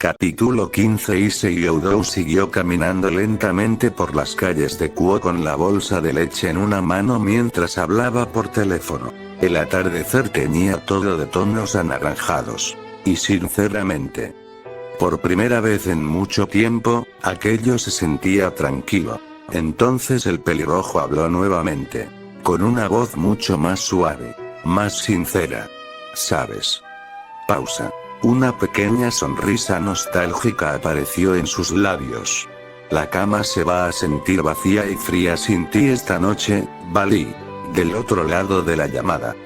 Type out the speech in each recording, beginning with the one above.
Capítulo 15. Issei Oudou siguió caminando lentamente por las calles de Kuo con la bolsa de leche en una mano mientras hablaba por teléfono. El atardecer tenía todo de tonos anaranjados. Y sinceramente, por primera vez en mucho tiempo, aquello se sentía tranquilo. Entonces el pelirrojo habló nuevamente. Con una voz mucho más suave. Más sincera. ¿Sabes? Pausa. Una pequeña sonrisa nostálgica apareció en sus labios. La cama se va a sentir vacía y fría sin ti esta noche, Valí. Del otro lado de la llamada,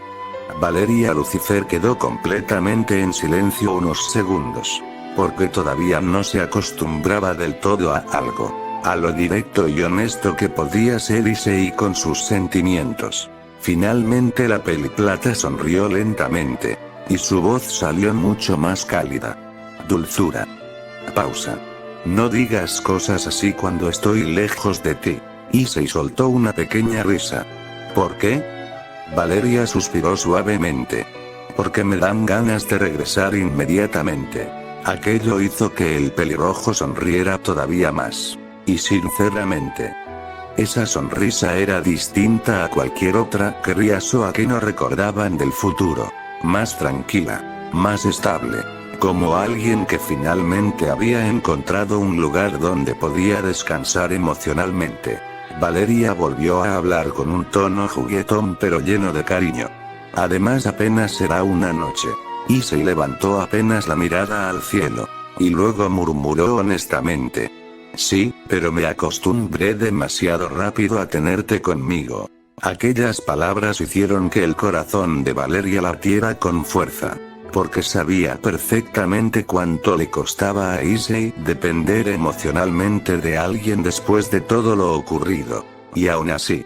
Valeria Lucifer quedó completamente en silencio unos segundos. Porque todavía no se acostumbraba del todo a algo. A lo directo y honesto que podía ser Issei con sus sentimientos. Finalmente la peliplata sonrió lentamente. Y su voz salió mucho más cálida. Dulzura. Pausa. No digas cosas así cuando estoy lejos de ti. Issei soltó una pequeña risa. ¿Por qué? Valeria suspiró suavemente. Porque me dan ganas de regresar inmediatamente. Aquello hizo que el pelirrojo sonriera todavía más. Y sinceramente, esa sonrisa era distinta a cualquier otra que Rias o Akeno recordaban del futuro. Más tranquila, más estable, como alguien que finalmente había encontrado un lugar donde podía descansar emocionalmente. Valeria volvió a hablar con un tono juguetón pero lleno de cariño. Además apenas será una noche. Issei levantó apenas la mirada al cielo. Y luego murmuró honestamente. Sí, pero me acostumbré demasiado rápido a tenerte conmigo. Aquellas palabras hicieron que el corazón de Valeria latiera con fuerza. Porque sabía perfectamente cuánto le costaba a Issei depender emocionalmente de alguien después de todo lo ocurrido. Y aún así,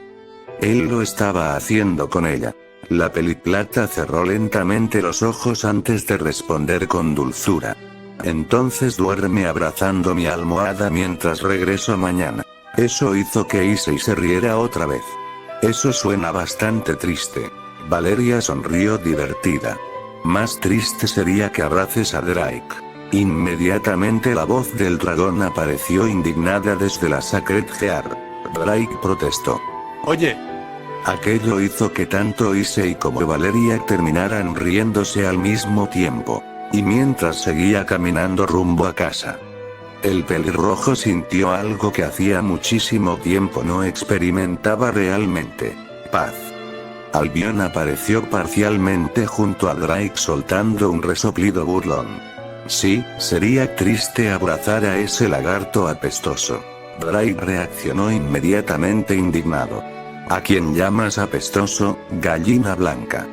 él lo estaba haciendo con ella. La peliplata cerró lentamente los ojos antes de responder con dulzura. Entonces duerme abrazando mi almohada mientras regreso mañana. Eso hizo que Issei se riera otra vez. Eso suena bastante triste. Valeria sonrió divertida. Más triste sería que abraces a Drake. Inmediatamente la voz del dragón apareció indignada desde la Sacred Heart. Drake protestó. Oye. Aquello hizo que tanto Issei como Valeria terminaran riéndose al mismo tiempo. Y mientras seguía caminando rumbo a casa, el pelirrojo sintió algo que hacía muchísimo tiempo no experimentaba realmente. Paz. Albion apareció parcialmente junto a Drake soltando un resoplido burlón. Sí, sería triste abrazar a ese lagarto apestoso. Drake reaccionó inmediatamente indignado. ¿A quién llamas apestoso, gallina blanca?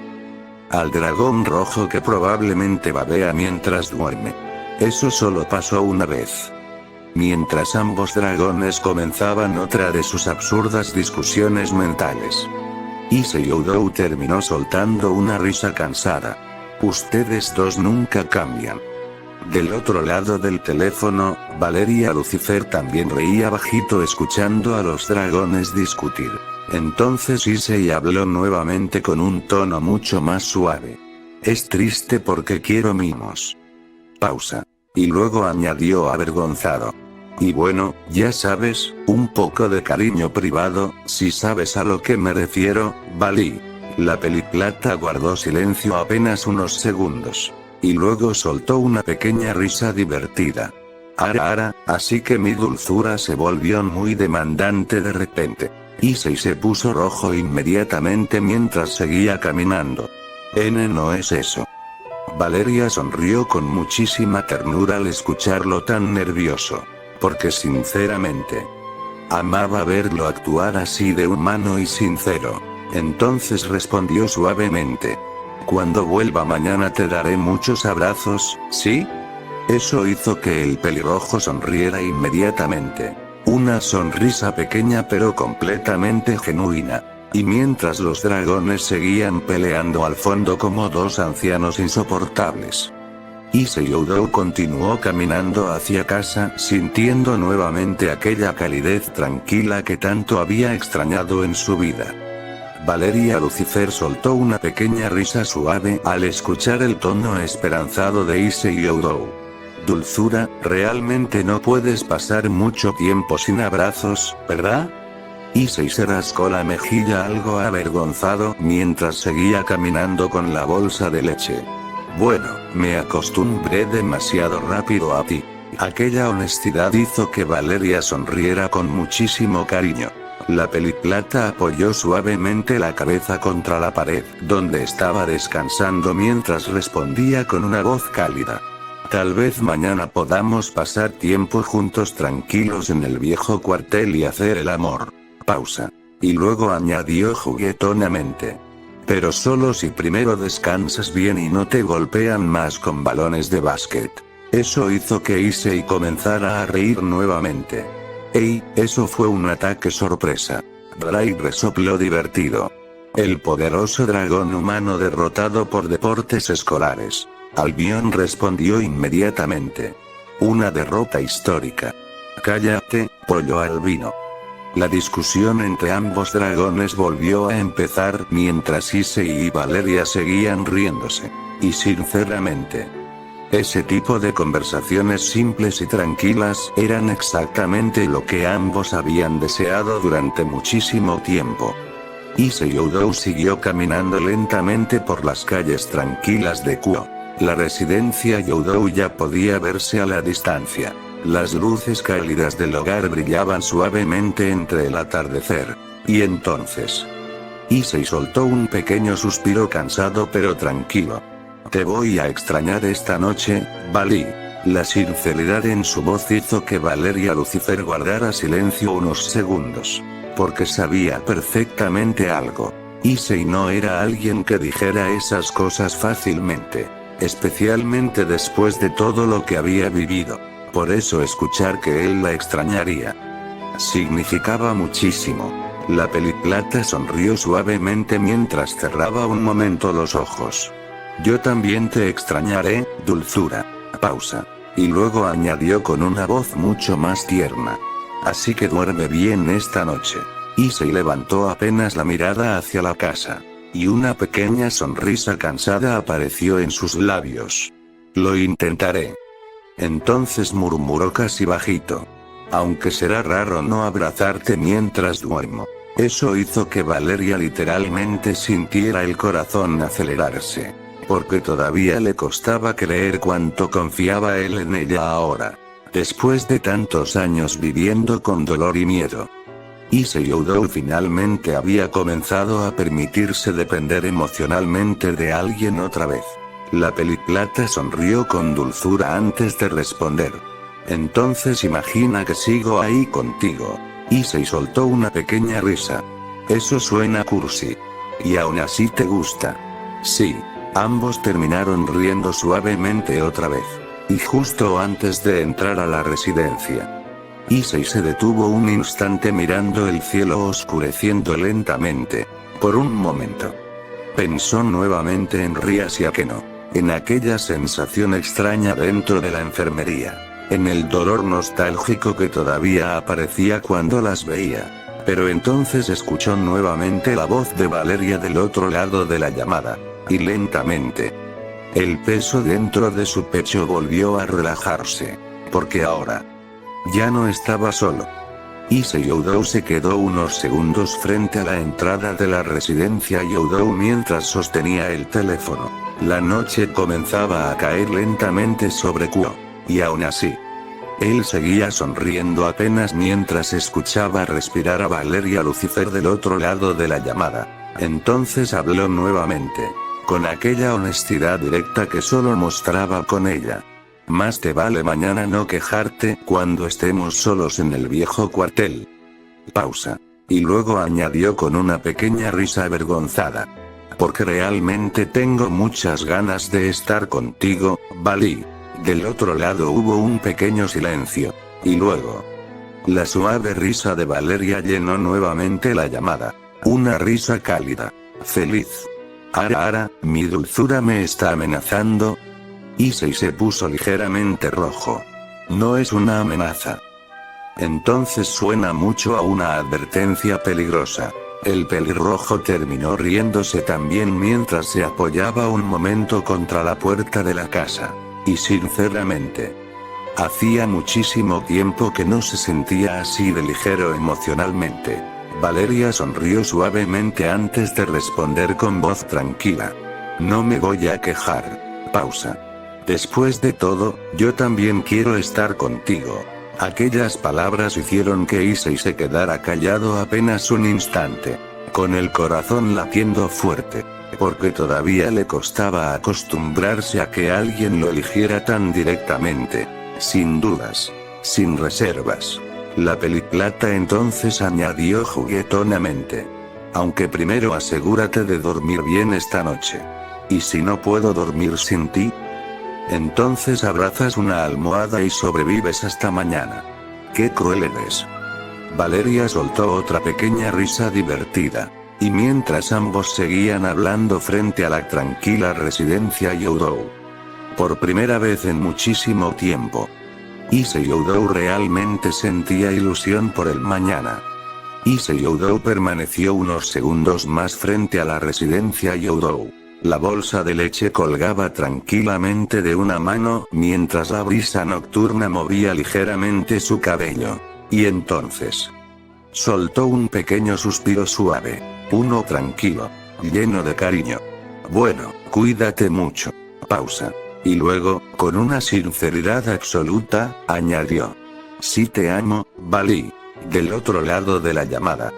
Al dragón rojo que probablemente babea mientras duerme. Eso solo pasó una vez. Mientras ambos dragones comenzaban otra de sus absurdas discusiones mentales. Issei Oudou terminó soltando una risa cansada. Ustedes dos nunca cambian. Del otro lado del teléfono, Valeria Lucifer también reía bajito escuchando a los dragones discutir. Entonces Issei habló nuevamente con un tono mucho más suave. Es triste porque quiero mimos. Pausa. Y luego añadió avergonzado. Y bueno, ya sabes, un poco de cariño privado, si sabes a lo que me refiero, Valí. La peliplata guardó silencio apenas unos segundos. Y luego soltó una pequeña risa divertida. Así que mi dulzura se volvió muy demandante de repente. Issei se puso rojo inmediatamente mientras seguía caminando. No es eso. Valeria sonrió con muchísima ternura al escucharlo tan nervioso. Porque sinceramente, amaba verlo actuar así de humano y sincero. Entonces respondió suavemente. Cuando vuelva mañana te daré muchos abrazos, ¿sí? Eso hizo que el pelirrojo sonriera inmediatamente. Una sonrisa pequeña pero completamente genuina. Y mientras los dragones seguían peleando al fondo como dos ancianos insoportables, Issei Oudou continuó caminando hacia casa sintiendo nuevamente aquella calidez tranquila que tanto había extrañado en su vida. Valeria Lucifer soltó una pequeña risa suave al escuchar el tono esperanzado de Issei Oudou. Dulzura, realmente no puedes pasar mucho tiempo sin abrazos, ¿verdad? Issei se rascó la mejilla algo avergonzado mientras seguía caminando con la bolsa de leche. Bueno, me acostumbré demasiado rápido a ti. Aquella honestidad hizo que Valeria sonriera con muchísimo cariño. La peliplata apoyó suavemente la cabeza contra la pared donde estaba descansando mientras respondía con una voz cálida. Tal vez mañana podamos pasar tiempo juntos tranquilos en el viejo cuartel y hacer el amor. Pausa. Y luego añadió juguetonamente. Pero solo si primero descansas bien y no te golpean más con balones de básquet. Eso hizo que Issei comenzara a reír nuevamente. ¡Ey! Eso fue un ataque sorpresa. Drake resopló divertido. El poderoso dragón humano derrotado por deportes escolares. Albion respondió inmediatamente. Una derrota histórica. Cállate, pollo albino. La discusión entre ambos dragones volvió a empezar mientras Issei y Valeria seguían riéndose. Y sinceramente, ese tipo de conversaciones simples y tranquilas eran exactamente lo que ambos habían deseado durante muchísimo tiempo. Issei Oudou siguió caminando lentamente por las calles tranquilas de Kuo. La residencia Youdou ya podía verse a la distancia. Las luces cálidas del hogar brillaban suavemente entre el atardecer. Y entonces, Issei soltó un pequeño suspiro cansado pero tranquilo. Te voy a extrañar esta noche, Vali. La sinceridad en su voz hizo que Valeria Lucifer guardara silencio unos segundos. Porque sabía perfectamente algo. Issei no era alguien que dijera esas cosas fácilmente. Especialmente después de todo lo que había vivido. Por eso escuchar que él la extrañaría significaba muchísimo. La peliplata sonrió suavemente mientras cerraba un momento los ojos. Yo también te extrañaré, dulzura. Pausa. Y luego añadió con una voz mucho más tierna. Así que duerme bien esta noche. Issei levantó apenas la mirada hacia la casa. Y una pequeña sonrisa cansada apareció en sus labios. Lo intentaré. Entonces murmuró casi bajito. Aunque será raro no abrazarte mientras duermo. Eso hizo que Valeria literalmente sintiera el corazón acelerarse. Porque todavía le costaba creer cuánto confiaba él en ella ahora. Después de tantos años viviendo con dolor y miedo. Issei Oudou finalmente había comenzado a permitirse depender emocionalmente de alguien otra vez. La peliplata sonrió con dulzura antes de responder. Entonces imagina que sigo ahí contigo. Issei soltó una pequeña risa. Eso suena cursi. Y aún así te gusta. Sí. Ambos terminaron riendo suavemente otra vez. Y justo antes de entrar a la residencia. Issei se detuvo un instante mirando el cielo oscureciendo lentamente. Por un momento. Pensó nuevamente en Rias y Akeno. En aquella sensación extraña dentro de la enfermería. En el dolor nostálgico que todavía aparecía cuando las veía. Pero entonces escuchó nuevamente la voz de Valeria del otro lado de la llamada. Y lentamente. El peso dentro de su pecho volvió a relajarse. Porque ahora. Ya no estaba solo. Issei Oudou se quedó unos segundos frente a la entrada de la residencia Youdou mientras sostenía el teléfono. La noche comenzaba a caer lentamente sobre Kuo. Y aún así. Él seguía sonriendo apenas mientras escuchaba respirar a Valeria Lucifer del otro lado de la llamada. Entonces habló nuevamente. Con aquella honestidad directa que solo mostraba con ella. Más te vale mañana no quejarte cuando estemos solos en el viejo cuartel. Pausa. Y luego añadió con una pequeña risa avergonzada. Porque realmente tengo muchas ganas de estar contigo, Vali. Del otro lado hubo un pequeño silencio. Y luego. La suave risa de Valeria llenó nuevamente la llamada. Una risa cálida. Feliz. Ara, mi dulzura me está amenazando. Issei se puso ligeramente rojo. No es una amenaza. Entonces suena mucho a una advertencia peligrosa. El pelirrojo terminó riéndose también mientras se apoyaba un momento contra la puerta de la casa. Y sinceramente, Hacía muchísimo tiempo que no se sentía así de ligero emocionalmente. Valeria sonrió suavemente antes de responder con voz tranquila. No me voy a quejar. Pausa. Después de todo, yo también quiero estar contigo. Aquellas palabras hicieron que Issei se quedara callado apenas un instante, con el corazón latiendo fuerte, porque todavía le costaba acostumbrarse a que alguien lo eligiera tan directamente, sin dudas, sin reservas. La peliplata entonces añadió juguetonamente. Aunque primero asegúrate de dormir bien esta noche. ¿Y si no puedo dormir sin ti? Entonces abrazas una almohada y sobrevives hasta mañana. ¡Qué cruel eres! Valeria soltó otra pequeña risa divertida. Y mientras ambos seguían hablando frente a la tranquila residencia Youdou. Por primera vez en muchísimo tiempo. Issei Youdou realmente sentía ilusión por el mañana. Issei Youdou permaneció unos segundos más frente a la residencia Youdou. La bolsa de leche colgaba tranquilamente de una mano mientras la brisa nocturna movía ligeramente su cabello. Y entonces soltó un pequeño suspiro suave. Uno tranquilo. Lleno de cariño. Bueno, cuídate mucho. Pausa. Y luego, con una sinceridad absoluta, añadió. Sí te amo, Vali. Del otro lado de la llamada.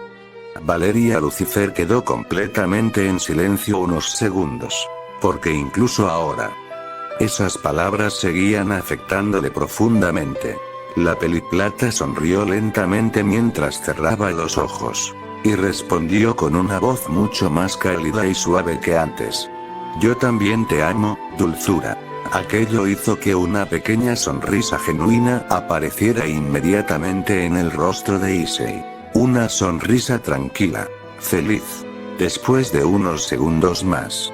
Valeria Lucifer quedó completamente en silencio unos segundos. Porque incluso ahora, esas palabras seguían afectándole profundamente. La peliplata sonrió lentamente mientras cerraba los ojos. Y respondió con una voz mucho más cálida y suave que antes. Yo también te amo, dulzura. Aquello hizo que una pequeña sonrisa genuina apareciera inmediatamente en el rostro de Issei. Una sonrisa tranquila, feliz. Después de unos segundos más,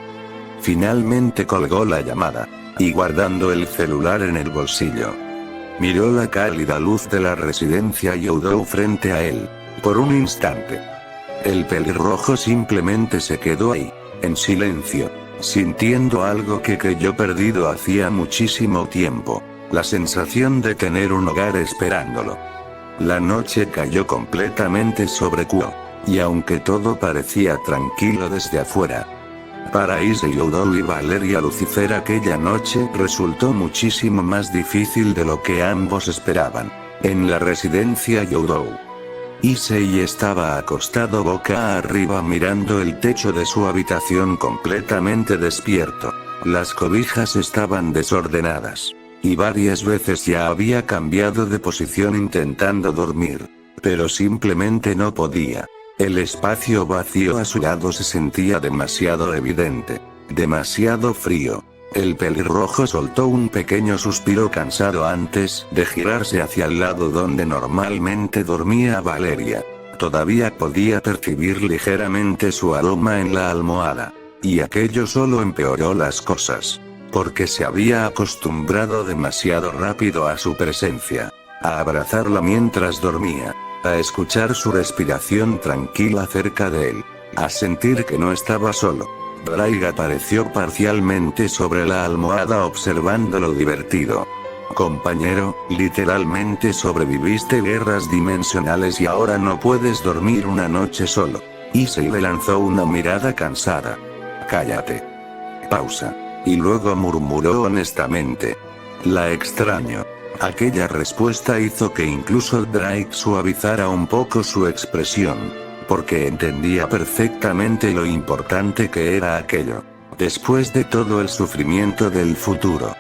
finalmente colgó la llamada, y guardando el celular en el bolsillo, miró la cálida luz de la residencia Youdou frente a él. Por un instante, el pelirrojo simplemente se quedó ahí, en silencio, sintiendo algo que creyó perdido hacía muchísimo tiempo, la sensación de tener un hogar esperándolo. La noche cayó completamente sobre Kuo, y aunque todo parecía tranquilo desde afuera, para Issei Youdou y Valeria Lucifer aquella noche resultó muchísimo más difícil de lo que ambos esperaban. En la residencia Youdou, Issei estaba acostado boca arriba mirando el techo de su habitación completamente despierto. Las cobijas estaban desordenadas. Y varias veces ya había cambiado de posición intentando dormir. Pero simplemente no podía. El espacio vacío a su lado se sentía demasiado evidente. Demasiado frío. El pelirrojo soltó un pequeño suspiro cansado antes de girarse hacia el lado donde normalmente dormía Valeria. Todavía podía percibir ligeramente su aroma en la almohada. Y aquello solo empeoró las cosas. Porque se había acostumbrado demasiado rápido a su presencia. A abrazarla mientras dormía. A escuchar su respiración tranquila cerca de él. A sentir que no estaba solo. Drake apareció parcialmente sobre la almohada observándolo divertido. Compañero, literalmente sobreviviste guerras dimensionales y ahora no puedes dormir una noche solo. Issei le lanzó una mirada cansada. Cállate. Pausa. Y luego murmuró honestamente. La extraño. Aquella respuesta hizo que incluso Drake suavizara un poco su expresión. Porque entendía perfectamente lo importante que era aquello. Después de todo el sufrimiento del futuro.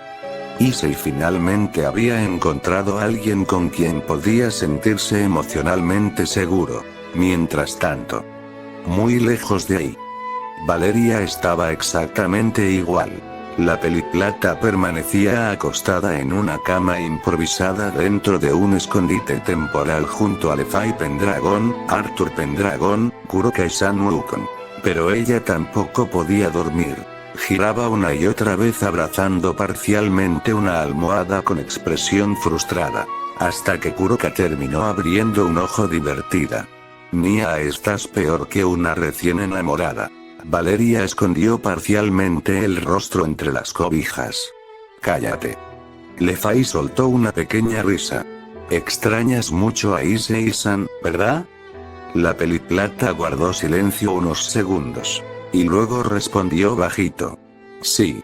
Issei finalmente había encontrado a alguien con quien podía sentirse emocionalmente seguro. Mientras tanto, muy lejos de ahí, Valeria estaba exactamente igual. La peliplata permanecía acostada en una cama improvisada dentro de un escondite temporal junto a Levi Pendragon, Arthur Pendragon, Kurokai-san Wukong. Pero ella tampoco podía dormir. Giraba una y otra vez abrazando parcialmente una almohada con expresión frustrada. Hasta que Kuroka terminó abriendo un ojo divertida. Nia, estás peor que una recién enamorada. Valeria escondió parcialmente el rostro entre las cobijas. Cállate. Lefay soltó una pequeña risa. Extrañas mucho a Issei-san, ¿verdad? La peliplata guardó silencio unos segundos. Y luego respondió bajito. Sí.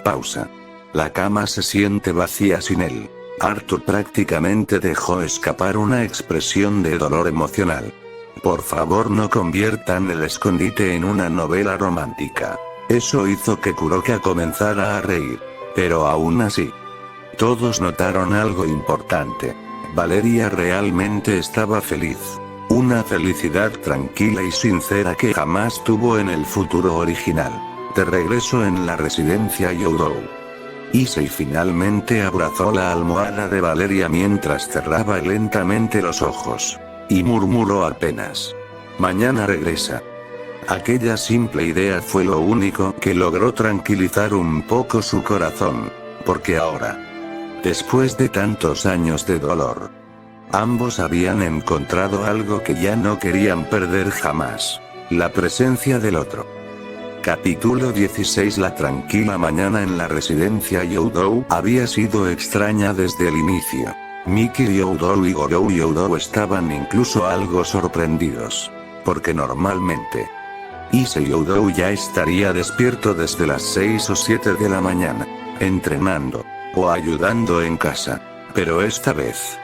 Pausa. La cama se siente vacía sin él. Arthur prácticamente dejó escapar una expresión de dolor emocional. Por favor, no conviertan el escondite en una novela romántica. Eso hizo que Kuroka comenzara a reír. Pero aún así, todos notaron algo importante. Valeria realmente estaba feliz. Una felicidad tranquila y sincera que jamás tuvo en el futuro original. De regreso en la residencia Youdou, Issei finalmente abrazó la almohada de Valeria mientras cerraba lentamente los ojos. Y murmuró apenas: mañana regresa. Aquella simple idea fue lo único que logró tranquilizar un poco su corazón. Porque ahora, después de tantos años de dolor, ambos habían encontrado algo que ya no querían perder jamás: la presencia del otro. Capítulo 16. La tranquila mañana en la residencia Youdou había sido extraña desde el inicio. Miki Youdou y Gorou Youdou estaban incluso algo sorprendidos. Porque normalmente, Issei Youdou ya estaría despierto desde las 6 o 7 de la mañana, entrenando, o ayudando en casa. Pero esta vez,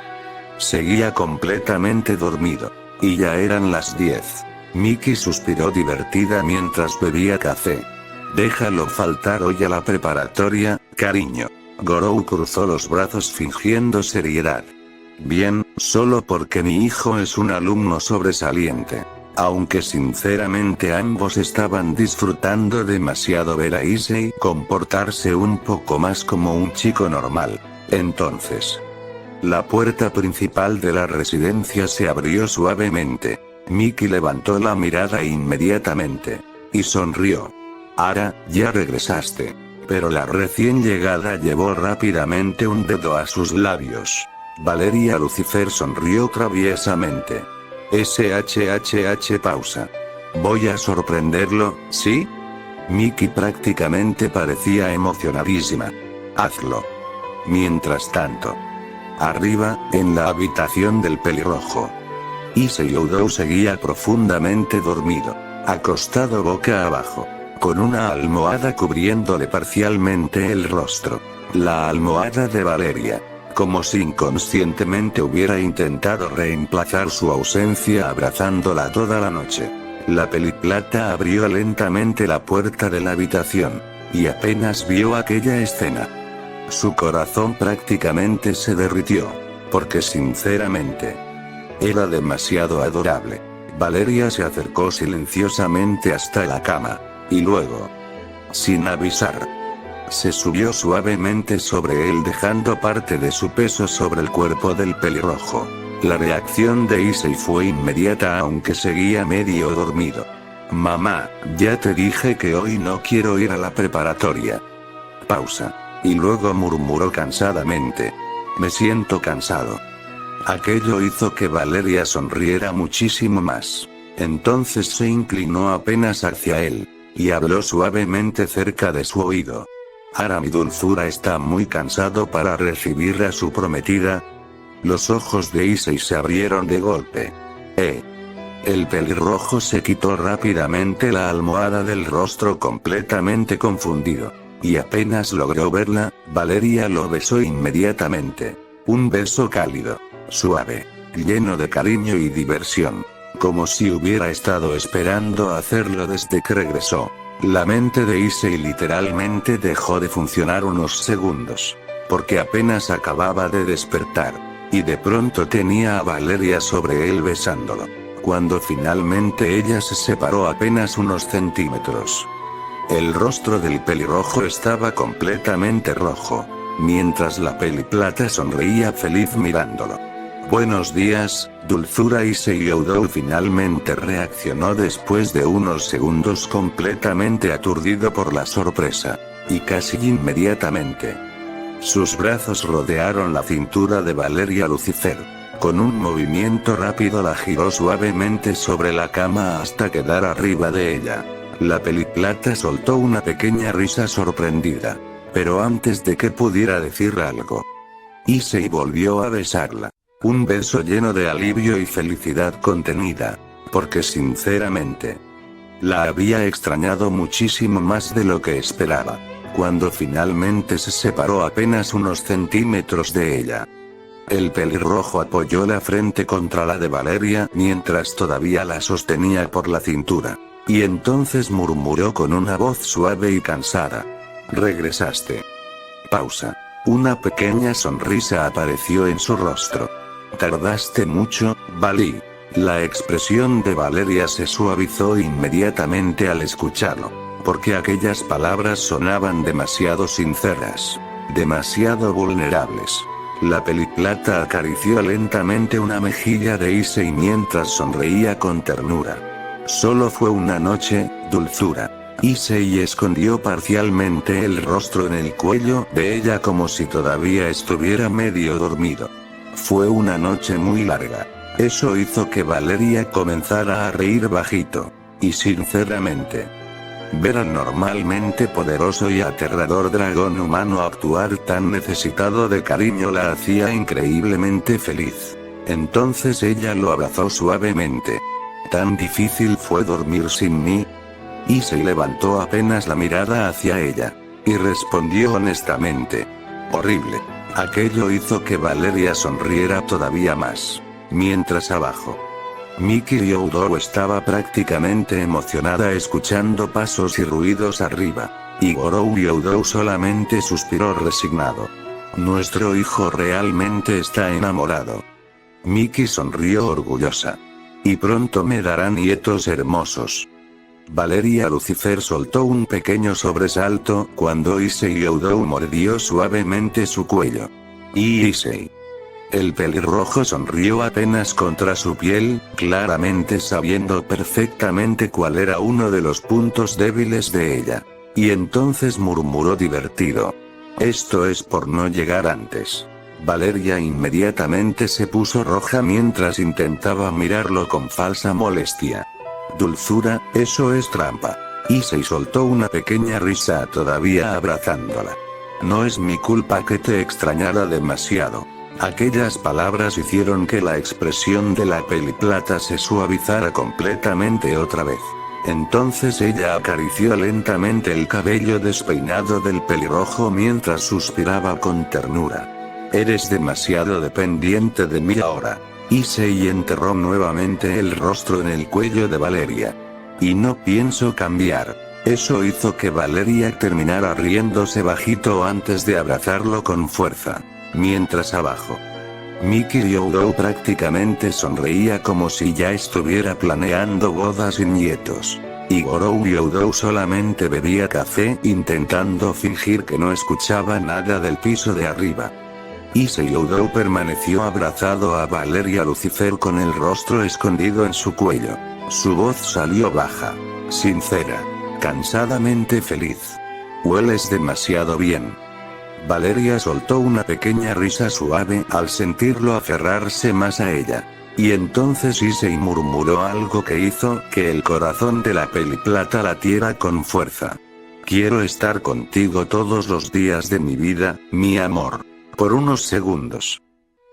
seguía completamente dormido. Y ya eran las 10. Miki suspiró divertida mientras bebía café. Déjalo faltar hoy a la preparatoria, cariño. Gorou cruzó los brazos fingiendo seriedad. Bien, solo porque mi hijo es un alumno sobresaliente. Aunque sinceramente ambos estaban disfrutando demasiado ver a Issei comportarse un poco más como un chico normal. Entonces, la puerta principal de la residencia se abrió suavemente. Miki levantó la mirada inmediatamente. Y sonrió. Ara, ya regresaste. Pero la recién llegada llevó rápidamente un dedo a sus labios. Valeria Lucifer sonrió traviesamente. SHHH pausa. Voy a sorprenderlo, ¿sí? Miki prácticamente parecía emocionadísima. Hazlo. Mientras tanto, arriba, en la habitación del pelirrojo, Issei Youdou seguía profundamente dormido, acostado boca abajo, con una almohada cubriéndole parcialmente el rostro. La almohada de Valeria, como si inconscientemente hubiera intentado reemplazar su ausencia abrazándola toda la noche. La peliplata abrió lentamente la puerta de la habitación, y apenas vio aquella escena, su corazón prácticamente se derritió, porque sinceramente, era demasiado adorable. Valeria se acercó silenciosamente hasta la cama, y luego, sin avisar, se subió suavemente sobre él dejando parte de su peso sobre el cuerpo del pelirrojo. La reacción de Issei fue inmediata aunque seguía medio dormido. Mamá, ya te dije que hoy no quiero ir a la preparatoria. Pausa. Y luego murmuró cansadamente: me siento cansado. Aquello hizo que Valeria sonriera muchísimo más. Entonces se inclinó apenas hacia él, y habló suavemente cerca de su oído. Ara, mi dulzura está muy cansado para recibir a su prometida. Los ojos de Issei se abrieron de golpe. El pelirrojo se quitó rápidamente la almohada del rostro completamente confundido. Y apenas logró verla, Valeria lo besó inmediatamente. Un beso cálido, suave, lleno de cariño y diversión. Como si hubiera estado esperando hacerlo desde que regresó. La mente de Issei literalmente dejó de funcionar unos segundos. Porque apenas acababa de despertar. Y de pronto tenía a Valeria sobre él besándolo. Cuando finalmente ella se separó apenas unos centímetros. El rostro del pelirrojo estaba completamente rojo, mientras la peliplata sonreía feliz mirándolo. Buenos días, dulzura. Issei Youdou finalmente reaccionó después de unos segundos completamente aturdido por la sorpresa. Y casi inmediatamente, sus brazos rodearon la cintura de Valeria Lucifer. Con un movimiento rápido la giró suavemente sobre la cama hasta quedar arriba de ella. La peliplata soltó una pequeña risa sorprendida. Pero antes de que pudiera decir algo, Issei volvió a besarla. Un beso lleno de alivio y felicidad contenida. Porque sinceramente, la había extrañado muchísimo más de lo que esperaba. Cuando finalmente se separó apenas unos centímetros de ella, el pelirrojo apoyó la frente contra la de Valeria mientras todavía la sostenía por la cintura. Y entonces murmuró con una voz suave y cansada. «Regresaste». Pausa. Una pequeña sonrisa apareció en su rostro. «¿Tardaste mucho, Vali?». La expresión de Valeria se suavizó inmediatamente al escucharlo. Porque aquellas palabras sonaban demasiado sinceras. Demasiado vulnerables. La peliplata acarició lentamente una mejilla de Issei mientras sonreía con ternura. «Solo fue una noche, dulzura». Issei escondió parcialmente el rostro en el cuello de ella como si todavía estuviera medio dormido. «Fue una noche muy larga». Eso hizo que Valeria comenzara a reír bajito. Y sinceramente, ver al normalmente poderoso y aterrador dragón humano actuar tan necesitado de cariño la hacía increíblemente feliz. Entonces ella lo abrazó suavemente. «¿Tan difícil fue dormir sin mí?». Issei levantó apenas la mirada hacia ella. Y respondió honestamente. «Horrible». Aquello hizo que Valeria sonriera todavía más. Mientras abajo, Miki Ryūdō estaba prácticamente emocionada escuchando pasos y ruidos arriba. Y Gorou Ryūdō solamente suspiró resignado. «Nuestro hijo realmente está enamorado». Miki sonrió orgullosa. «Y pronto me dará nietos hermosos». Valeria Lucifer soltó un pequeño sobresalto cuando Issei Ryūdō mordió suavemente su cuello. «¿Y Issei?». El pelirrojo sonrió apenas contra su piel, claramente sabiendo perfectamente cuál era uno de los puntos débiles de ella. Y entonces murmuró divertido. «Esto es por no llegar antes». Valeria inmediatamente se puso roja mientras intentaba mirarlo con falsa molestia. «Dulzura, eso es trampa». Issei soltó una pequeña risa todavía abrazándola. «No es mi culpa que te extrañara demasiado». Aquellas palabras hicieron que la expresión de la peliplata se suavizara completamente otra vez. Entonces ella acarició lentamente el cabello despeinado del pelirrojo mientras suspiraba con ternura. «Eres demasiado dependiente de mí ahora». Issei enterró nuevamente el rostro en el cuello de Valeria. «Y no pienso cambiar». Eso hizo que Valeria terminara riéndose bajito antes de abrazarlo con fuerza. Mientras abajo, Miki Ryūdō prácticamente sonreía como si ya estuviera planeando bodas y nietos. Y Gorou Ryūdō solamente bebía café intentando fingir que no escuchaba nada del piso de arriba. Issei Ryūdō permaneció abrazado a Valeria Lucifer con el rostro escondido en su cuello. Su voz salió baja, sincera, cansadamente feliz. «Hueles demasiado bien». Valeria soltó una pequeña risa suave al sentirlo aferrarse más a ella. Y entonces Issei murmuró algo que hizo que el corazón de la peliplata latiera con fuerza. «Quiero estar contigo todos los días de mi vida, mi amor». Por unos segundos,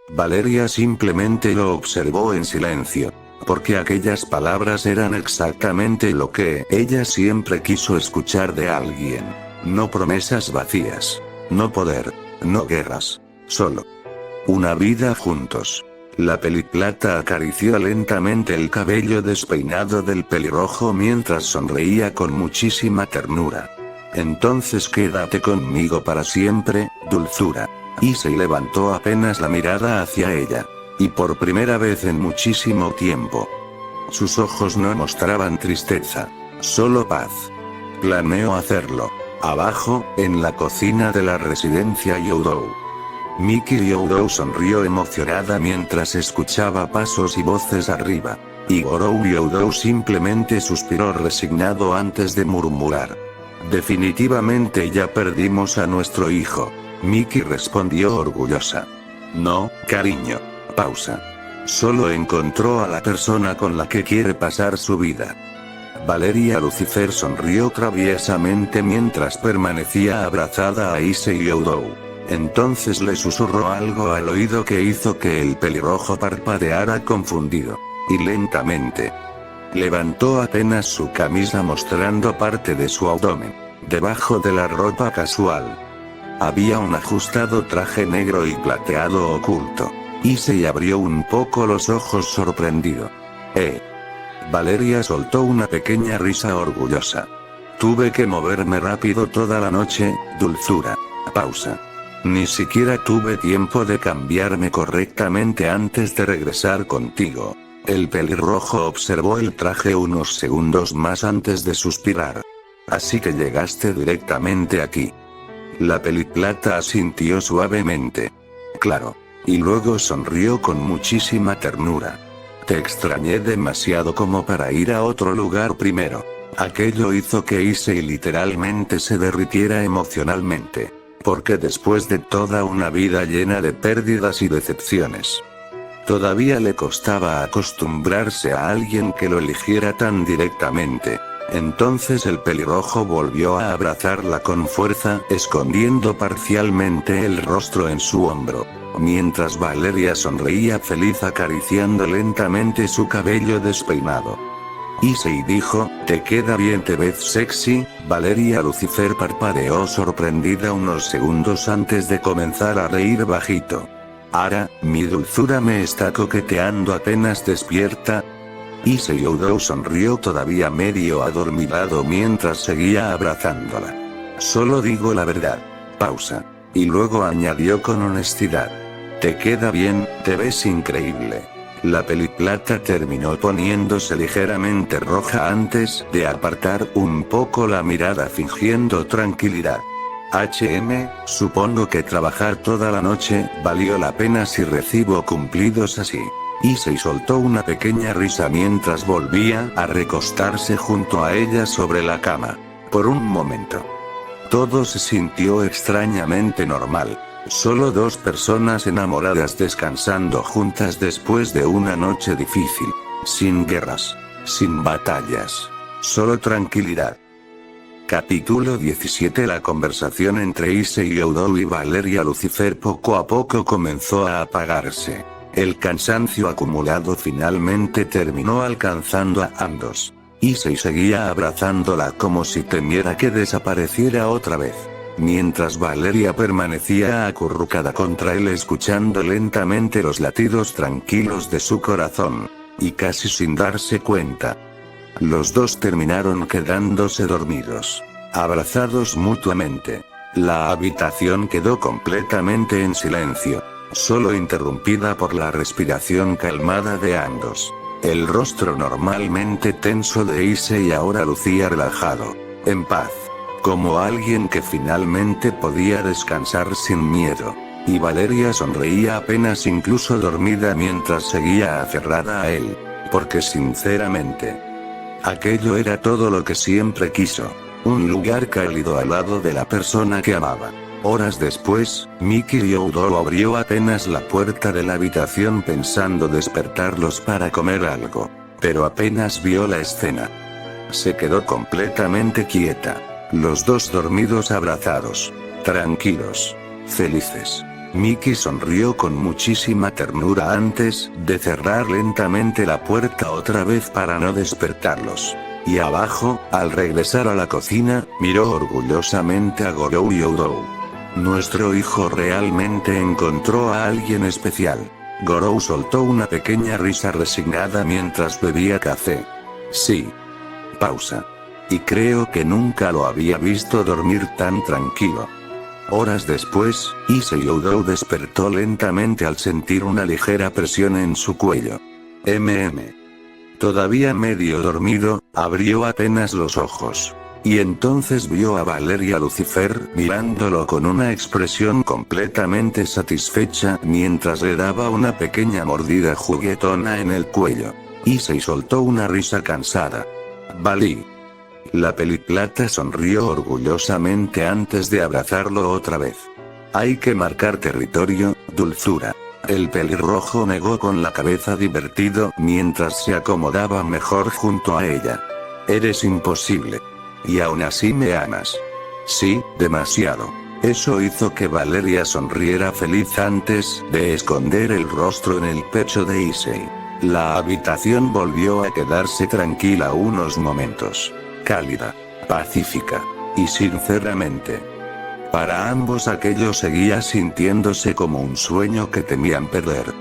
Valeria simplemente lo observó en silencio. Porque aquellas palabras eran exactamente lo que ella siempre quiso escuchar de alguien. No promesas vacías. No poder, no guerras, solo una vida juntos. La peliplata acarició lentamente el cabello despeinado del pelirrojo mientras sonreía con muchísima ternura. «Entonces quédate conmigo para siempre, dulzura». Issei levantó apenas la mirada hacia ella. Y por primera vez en muchísimo tiempo, sus ojos no mostraban tristeza, solo paz. Planeo hacerlo. Abajo, en la cocina de la residencia Ryūdō. Miki Ryūdō sonrió emocionada mientras escuchaba pasos y voces arriba. Y Gorou Ryūdō simplemente suspiró resignado antes de murmurar. «Definitivamente ya perdimos a nuestro hijo». Miki respondió orgullosa. «No, cariño». Pausa. «Solo encontró a la persona con la que quiere pasar su vida». Valeria Lucifer sonrió traviesamente mientras permanecía abrazada a Issei Ryūdō. Entonces le susurró algo al oído que hizo que el pelirrojo parpadeara confundido. Y lentamente levantó apenas su camisa mostrando parte de su abdomen. Debajo de la ropa casual había un ajustado traje negro y plateado oculto. Issei abrió un poco los ojos sorprendido. Valeria soltó una pequeña risa orgullosa. Tuve que moverme rápido toda la noche, dulzura. Pausa. Ni siquiera tuve tiempo de cambiarme correctamente antes de regresar contigo. El pelirrojo observó el traje unos segundos más antes de suspirar. Así que llegaste directamente aquí. La peliplata asintió suavemente. Claro. Y luego sonrió con muchísima ternura. Te extrañé demasiado como para ir a otro lugar primero. Aquello hizo que Issei literalmente se derritiera emocionalmente. Porque después de toda una vida llena de pérdidas y decepciones, todavía le costaba acostumbrarse a alguien que lo eligiera tan directamente. Entonces el pelirrojo volvió a abrazarla con fuerza, escondiendo parcialmente el rostro en su hombro. Mientras Valeria sonreía feliz acariciando lentamente su cabello despeinado. Issei dijo, ¿te queda bien? ¿Te ves sexy? Valeria Lucifer parpadeó sorprendida unos segundos antes de comenzar a reír bajito. Ara, mi dulzura me está coqueteando apenas despierta. Issei Oudou sonrió todavía medio adormilado mientras seguía abrazándola. Solo digo la verdad. Pausa. Y luego añadió con honestidad. Te queda bien, te ves increíble. La peliplata terminó poniéndose ligeramente roja antes de apartar un poco la mirada fingiendo tranquilidad. Supongo que trabajar toda la noche valió la pena si recibo cumplidos así. Issei soltó una pequeña risa mientras volvía a recostarse junto a ella sobre la cama. Por un momento, todo se sintió extrañamente normal. Solo dos personas enamoradas descansando juntas después de una noche difícil. Sin guerras. Sin batallas. Solo tranquilidad. Capítulo 17. La conversación entre Issei Oudou y Valeria Lucifer poco a poco comenzó a apagarse. El cansancio acumulado finalmente terminó alcanzando a ambos. Issei seguía abrazándola como si temiera que desapareciera otra vez. Mientras Valeria permanecía acurrucada contra él escuchando lentamente los latidos tranquilos de su corazón. Y casi sin darse cuenta, los dos terminaron quedándose dormidos, abrazados mutuamente. La habitación quedó completamente en silencio, solo interrumpida por la respiración calmada de ambos. El rostro normalmente tenso de Issei ahora lucía relajado, en paz. Como alguien que finalmente podía descansar sin miedo. Y Valeria sonreía apenas incluso dormida mientras seguía aferrada a él. Porque sinceramente, aquello era todo lo que siempre quiso. Un lugar cálido al lado de la persona que amaba. Horas después, Miki Oudou abrió apenas la puerta de la habitación pensando despertarlos para comer algo. Pero apenas vio la escena, se quedó completamente quieta. Los dos dormidos abrazados. Tranquilos. Felices. Miki sonrió con muchísima ternura antes de cerrar lentamente la puerta otra vez para no despertarlos. Y abajo, al regresar a la cocina, miró orgullosamente a Gorou y Oudou. Nuestro hijo realmente encontró a alguien especial. Gorou soltó una pequeña risa resignada mientras bebía café. Sí. Pausa. Y creo que nunca lo había visto dormir tan tranquilo. Horas después, Issei Oudou despertó lentamente al sentir una ligera presión en su cuello. Todavía medio dormido, abrió apenas los ojos. Y entonces vio a Valeria Lucifer mirándolo con una expresión completamente satisfecha mientras le daba una pequeña mordida juguetona en el cuello. Issei soltó una risa cansada. Valí. La peliplata sonrió orgullosamente antes de abrazarlo otra vez. Hay que marcar territorio, dulzura. El pelirrojo negó con la cabeza divertido mientras se acomodaba mejor junto a ella. Eres imposible. Y aún así me amas. Sí, demasiado. Eso hizo que Valeria sonriera feliz antes de esconder el rostro en el pecho de Issei. La habitación volvió a quedarse tranquila unos momentos. Cálida, pacífica, y sinceramente, para ambos aquello seguía sintiéndose como un sueño que temían perder.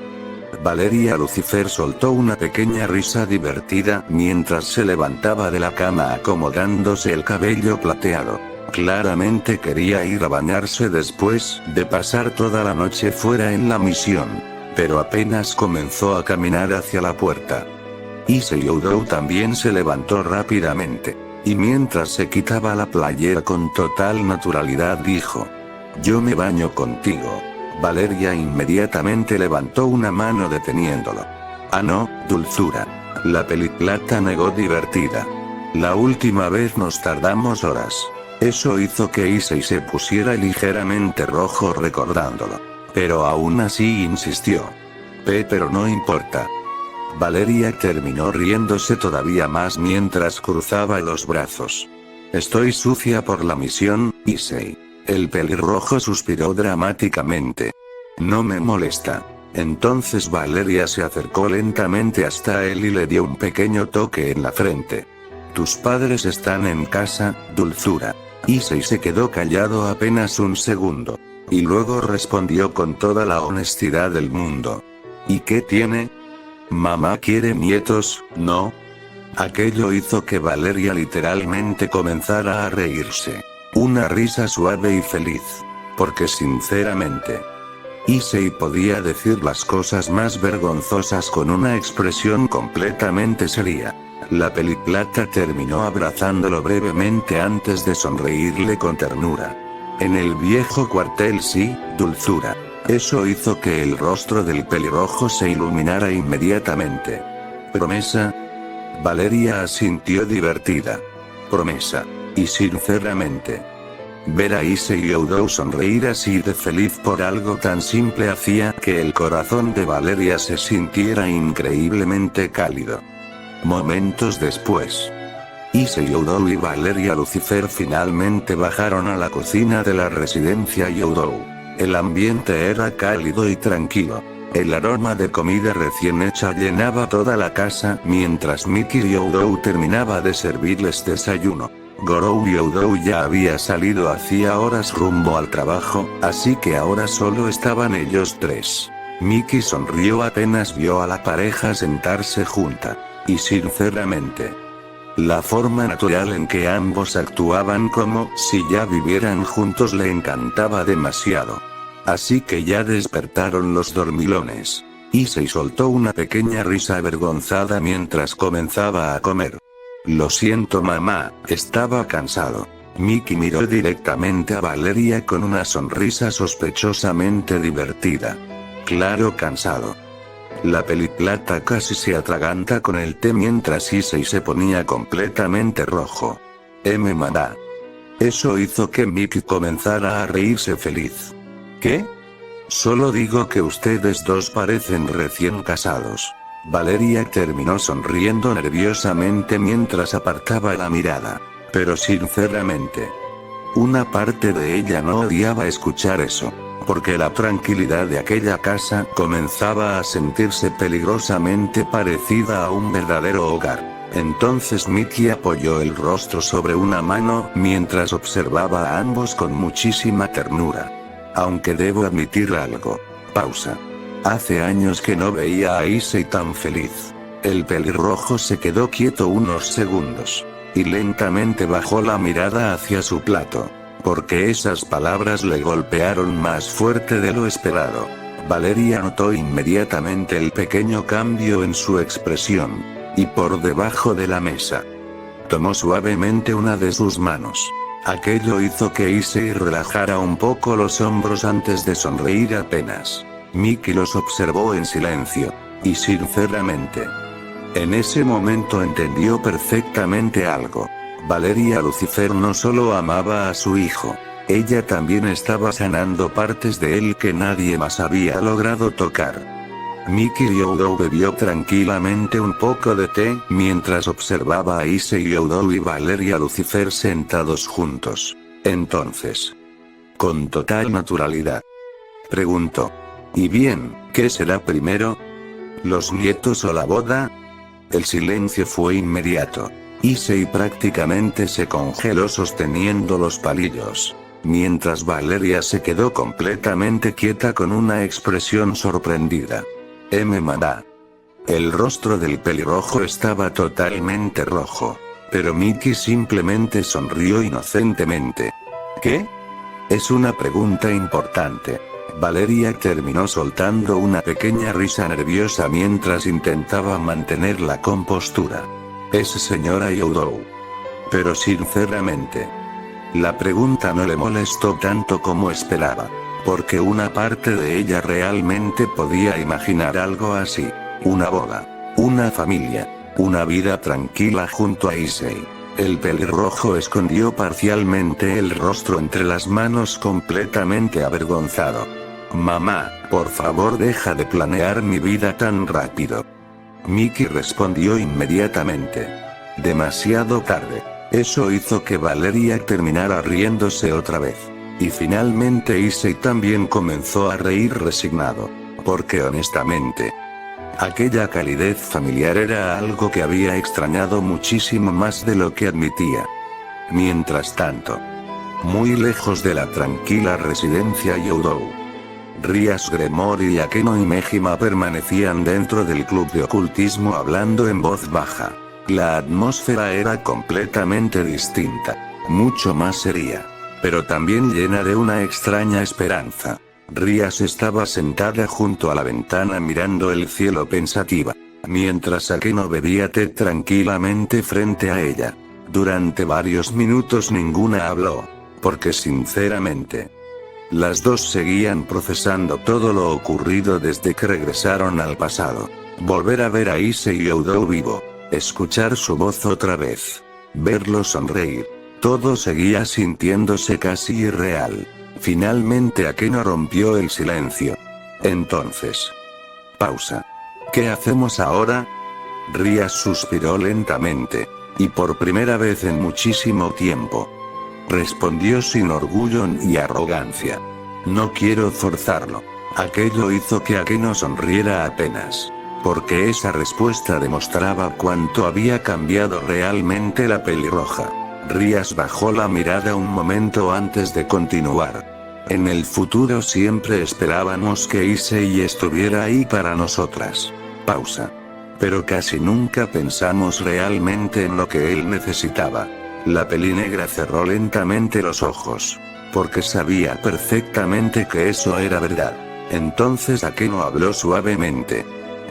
Valeria Lucifer soltó una pequeña risa divertida mientras se levantaba de la cama acomodándose el cabello plateado. Claramente quería ir a bañarse después de pasar toda la noche fuera en la misión. Pero apenas comenzó a caminar hacia la puerta, Issei Oudou también se levantó rápidamente. Y mientras se quitaba la playera con total naturalidad dijo: yo me baño contigo. Valeria inmediatamente levantó una mano deteniéndolo. Ah no, dulzura. La peliplata negó divertida. La última vez nos tardamos horas. Eso hizo que Issei se pusiera ligeramente rojo recordándolo. Pero aún así insistió. Pero no importa. Valeria terminó riéndose todavía más mientras cruzaba los brazos. Estoy sucia por la misión, Issei. El pelirrojo suspiró dramáticamente. No me molesta. Entonces Valeria se acercó lentamente hasta él y le dio un pequeño toque en la frente. Tus padres están en casa, dulzura. Issei se quedó callado apenas un segundo. Y luego respondió con toda la honestidad del mundo. ¿Y qué tiene? Mamá quiere nietos, ¿no? Aquello hizo que Valeria literalmente comenzara a reírse. Una risa suave y feliz. Porque sinceramente, Issei podía decir las cosas más vergonzosas con una expresión completamente seria. La peliplata terminó abrazándolo brevemente antes de sonreírle con ternura. En el viejo cuartel sí, dulzura. Eso hizo que el rostro del pelirrojo se iluminara inmediatamente. ¿Promesa? Valeria asintió divertida. Promesa. Y sinceramente, ver a Issei Oudou sonreír así de feliz por algo tan simple hacía que el corazón de Valeria se sintiera increíblemente cálido. Momentos después, Issei Oudou y Valeria Lucifer finalmente bajaron a la cocina de la residencia Oudou. El ambiente era cálido y tranquilo. El aroma de comida recién hecha llenaba toda la casa mientras Miki Oudou terminaba de servirles desayuno. Gorou Oudou ya había salido hacía horas rumbo al trabajo, así que ahora solo estaban ellos tres. Miki sonrió apenas vio a la pareja sentarse junta. Y sinceramente, la forma natural en que ambos actuaban como si ya vivieran juntos le encantaba demasiado. Así que ya despertaron los dormilones. Issei soltó una pequeña risa avergonzada mientras comenzaba a comer. Lo siento mamá, estaba cansado. Miki miró directamente a Valeria con una sonrisa sospechosamente divertida. Claro, cansado. La peliplata casi se atraganta con el té mientras Issei se ponía completamente rojo. Mamá. Eso hizo que Miki comenzara a reírse feliz. ¿Qué? Solo digo que ustedes dos parecen recién casados. Valeria terminó sonriendo nerviosamente mientras apartaba la mirada. Pero sinceramente, una parte de ella no odiaba escuchar eso. Porque la tranquilidad de aquella casa comenzaba a sentirse peligrosamente parecida a un verdadero hogar. Entonces Miki apoyó el rostro sobre una mano mientras observaba a ambos con muchísima ternura. Aunque debo admitir algo. Pausa. Hace años que no veía a Issei tan feliz. El pelirrojo se quedó quieto unos segundos. Y lentamente bajó la mirada hacia su plato. Porque esas palabras le golpearon más fuerte de lo esperado. Valeria notó inmediatamente el pequeño cambio en su expresión. Y por debajo de la mesa, tomó suavemente una de sus manos. Aquello hizo que Issei relajara un poco los hombros antes de sonreír apenas. Miki los observó en silencio. Y sinceramente, en ese momento entendió perfectamente algo. Valeria Lucifer no solo amaba a su hijo, ella también estaba sanando partes de él que nadie más había logrado tocar. Miki Oudou bebió tranquilamente un poco de té mientras observaba a Issei Oudou y Valeria Lucifer sentados juntos. Entonces, con total naturalidad. Preguntó. ¿Y bien, qué será primero? ¿Los nietos o la boda? El silencio fue inmediato. Issei prácticamente se congeló sosteniendo los palillos, mientras Valeria se quedó completamente quieta con una expresión sorprendida. Mamá. El rostro del pelirrojo estaba totalmente rojo, pero Miki simplemente sonrió inocentemente. ¿Qué? Es una pregunta importante. Valeria terminó soltando una pequeña risa nerviosa mientras intentaba mantener la compostura. Es señora Youdou. Pero sinceramente, la pregunta no le molestó tanto como esperaba, porque una parte de ella realmente podía imaginar algo así. Una boda, una familia, una vida tranquila junto a Issei. El pelirrojo escondió parcialmente el rostro entre las manos completamente avergonzado. Mamá, por favor deja de planear mi vida tan rápido. Miki respondió inmediatamente. Demasiado tarde. Eso hizo que Valeria terminara riéndose otra vez. Y finalmente Issei también comenzó a reír resignado. Porque honestamente, aquella calidez familiar era algo que había extrañado muchísimo más de lo que admitía. Mientras tanto, muy lejos de la tranquila residencia Youdou, Rias Gremory y Akeno y Mejima permanecían dentro del club de ocultismo hablando en voz baja. La atmósfera era completamente distinta, mucho más seria, pero también llena de una extraña esperanza. Rias estaba sentada junto a la ventana mirando el cielo pensativa, mientras Akeno bebía té tranquilamente frente a ella. Durante varios minutos ninguna habló, porque sinceramente, las dos seguían procesando todo lo ocurrido desde que regresaron al pasado. Volver a ver a Issei Youdou vivo, escuchar su voz otra vez, verlo sonreír, todo seguía sintiéndose casi irreal. Finalmente Akeno rompió el silencio. Entonces. Pausa. ¿Qué hacemos ahora? Rias suspiró lentamente, y por primera vez en muchísimo tiempo, respondió sin orgullo ni arrogancia. No quiero forzarlo. Aquello hizo que Akeno sonriera apenas, porque esa respuesta demostraba cuánto había cambiado realmente la pelirroja. Rias bajó la mirada un momento antes de continuar. En el futuro siempre esperábamos que Issei estuviera ahí para nosotras. Pausa. Pero casi nunca pensamos realmente en lo que él necesitaba. La pelinegra cerró lentamente los ojos, porque sabía perfectamente que eso era verdad. Entonces Akeno habló suavemente.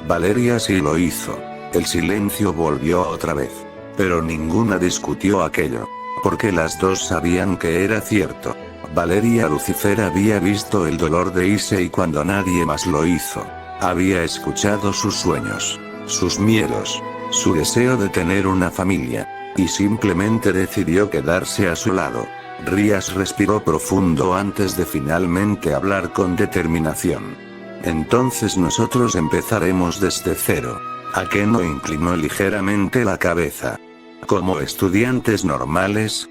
Valeria sí lo hizo. El silencio volvió otra vez. Pero ninguna discutió aquello, porque las dos sabían que era cierto. Valeria Lucifer había visto el dolor de Issei cuando nadie más lo hizo. Había escuchado sus sueños, sus miedos, su deseo de tener una familia, y simplemente decidió quedarse a su lado. Rias respiró profundo antes de finalmente hablar con determinación. Entonces nosotros empezaremos desde cero. Akeno inclinó ligeramente la cabeza. ¿Como estudiantes normales?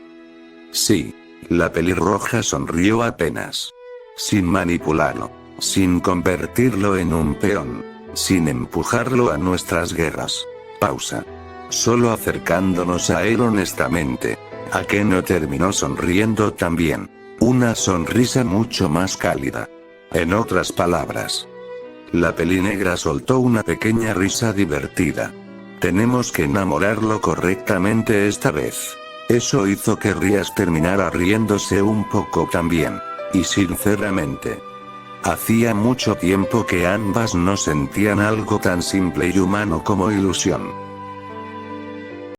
Sí. La pelirroja sonrió apenas. Sin manipularlo. Sin convertirlo en un peón. Sin empujarlo a nuestras guerras. Pausa. Solo acercándonos a él honestamente. Akeno terminó sonriendo también. Una sonrisa mucho más cálida. En otras palabras, la pelinegra soltó una pequeña risa divertida. Tenemos que enamorarlo correctamente esta vez. Eso hizo que Rias terminara riéndose un poco también. Y sinceramente, hacía mucho tiempo que ambas no sentían algo tan simple y humano como ilusión.